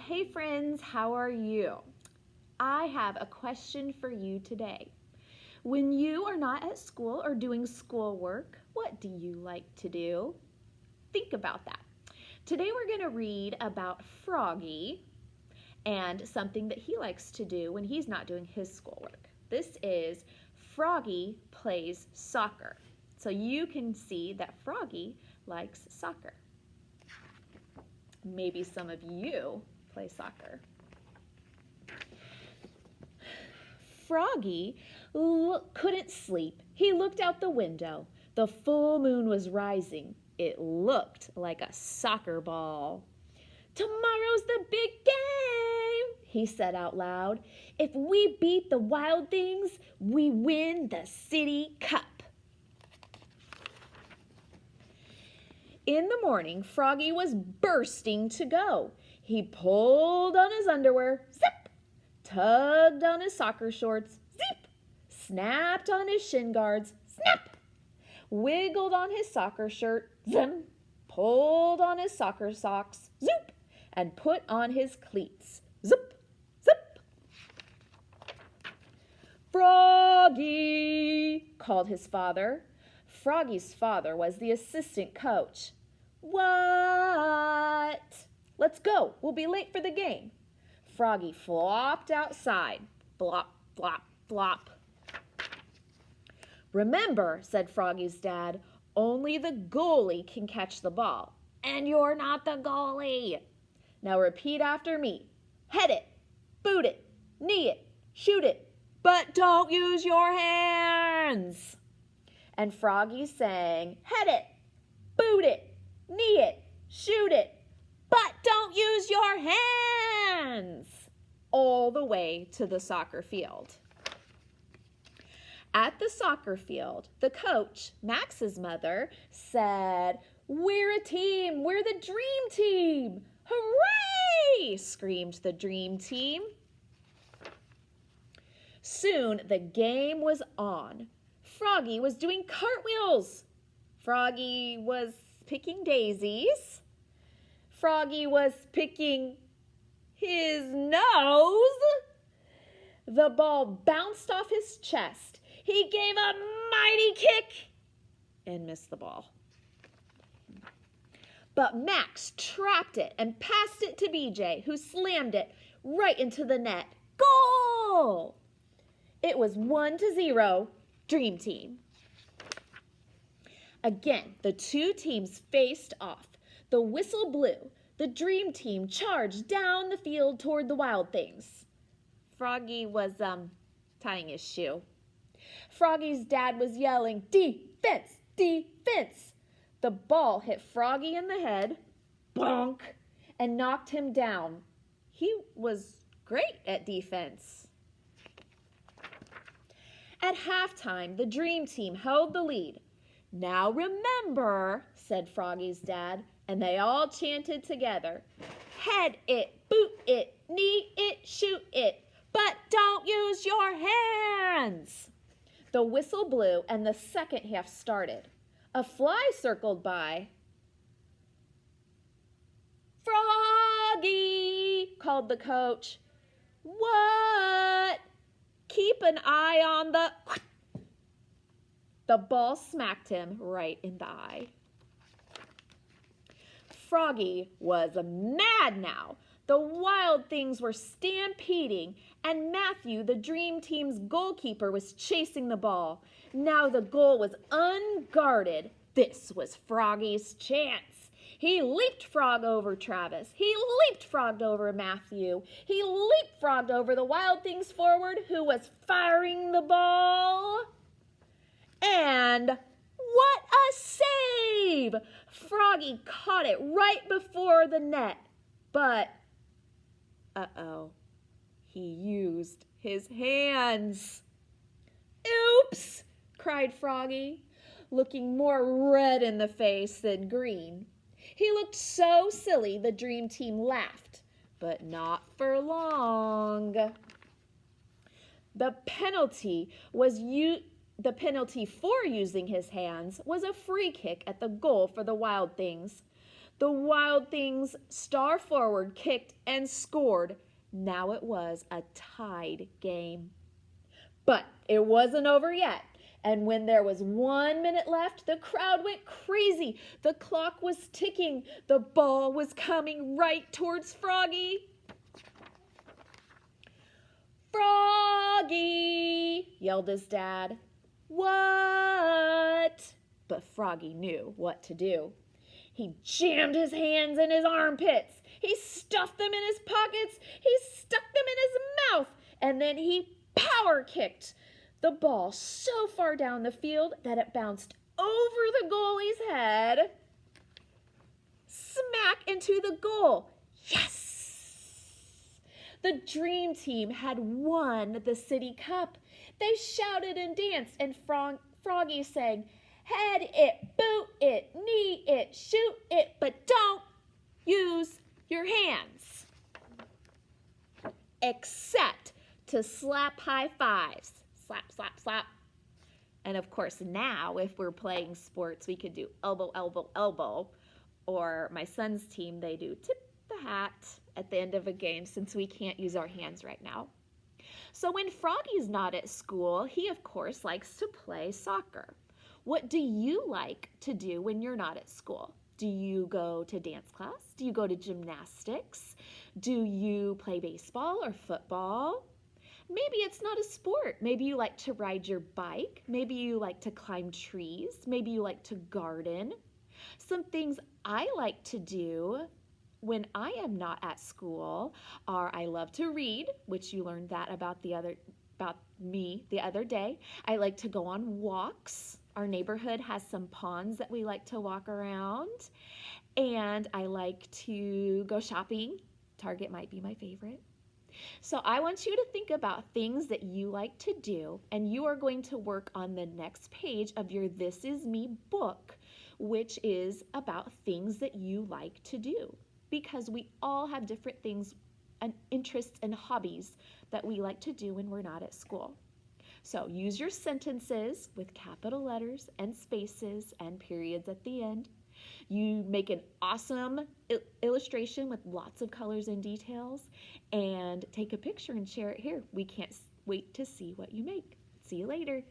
Hey friends, how are you? I have a question for you today. When you are not at school or doing schoolwork, what do you like to do? Think about that. Today we're going to read about Froggy and something that he likes to do when he's not doing his schoolwork. This is Froggy Plays Soccer. So you can see that Froggy likes soccer. Maybe some of you play soccer. Froggy couldn't sleep. He looked out the window. The full moon was rising. It looked like a soccer ball. "Tomorrow's the big game," he said out loud. "If we beat the Wild Things, we win the City Cup." In the morning, Froggy was bursting to go. He pulled on his underwear, zip, tugged on his soccer shorts, zip, snapped on his shin guards, snap, wiggled on his soccer shirt, zim, pulled on his soccer socks, zoop, and put on his cleats, zip, zip. "Froggy," called his father. Froggy's father was the assistant coach. "What?" "Let's go. We'll be late for the game." Froggy flopped outside. Flop, flop, flop. "Remember," said Froggy's dad, "only the goalie can catch the ball. And you're not the goalie. Now repeat after me. Head it, boot it, knee it, shoot it, but don't use your hands." And Froggy sang, "Head it, boot it, knee it, shoot it, but don't use your hands," all the way to the soccer field. At the soccer field, the coach, Max's mother, said, "We're a team. We're the dream team." "Hooray!" screamed the dream team. Soon the game was on. Froggy was doing cartwheels. Froggy was picking daisies. Froggy was picking his nose. The ball bounced off his chest. He gave a mighty kick and missed the ball. But Max trapped it and passed it to BJ, who slammed it right into the net. Goal! It was 1-0. Dream Team. Again, the two teams faced off. The whistle blew. The Dream Team charged down the field toward the Wild Things. Froggy was tying his shoe. Froggy's dad was yelling, "Defense! Defense!" The ball hit Froggy in the head, bonk, and knocked him down. He was great at defense. At halftime, the Dream Team held the lead. "Now remember," said Froggy's dad, and they all chanted together, "Head it, boot it, knee it, shoot it, but don't use your hands." The whistle blew and the second half started. A fly circled by. "Froggy," called the coach. "What?" "Keep an eye on the..." The ball smacked him right in the eye. Froggy was mad now. The Wild Things were stampeding, and Matthew, the Dream Team's goalkeeper, was chasing the ball. Now the goal was unguarded. This was Froggy's chance. He leapfrogged over Travis. He leapfrogged over Matthew. He leapfrogged over the Wild Things forward who was firing the ball. And what a save! Froggy caught it right before the net. But, he used his hands. "Oops!" cried Froggy, looking more red in the face than green. He looked so silly the Dream Team laughed, but not for long. The penalty for using his hands was a free kick at the goal for the Wild Things. The Wild Things star forward kicked and scored. Now it was a tied game. But it wasn't over yet. And when there was 1 minute left, the crowd went crazy. The clock was ticking. The ball was coming right towards Froggy. "Froggy!" yelled his dad. "What?" But Froggy knew what to do. He jammed his hands in his armpits. He stuffed them in his pockets. He stuck them in his mouth. And then he power kicked the ball so far down the field that it bounced over the goalie's head, smack into the goal. Yes! The Dream Team had won the City Cup. They shouted and danced, and Froggy sang, "Head it, boot it, knee it, shoot it, but don't use your hands." Except to slap high fives. Slap, slap, slap. And of course now, if we're playing sports, we could do elbow, elbow, elbow. Or my son's team, they do tip the hat at the end of a game since we can't use our hands right now. So when Froggy's not at school, he of course likes to play soccer. What do you like to do when you're not at school? Do you go to dance class? Do you go to gymnastics? Do you play baseball or football? Maybe it's not a sport. Maybe you like to ride your bike. Maybe you like to climb trees. Maybe you like to garden. Some things I like to do when I am not at school are I love to read, which you learned that about me the other day. I like to go on walks. Our neighborhood has some ponds that we like to walk around. And I like to go shopping. Target might be my favorite. So I want you to think about things that you like to do, and you are going to work on the next page of your This Is Me book, which is about things that you like to do, because we all have different things and interests and hobbies that we like to do when we're not at school. So use your sentences with capital letters and spaces and periods at the end. You make an awesome illustration with lots of colors and details, and take a picture and share it here. We can't wait to see what you make. See you later.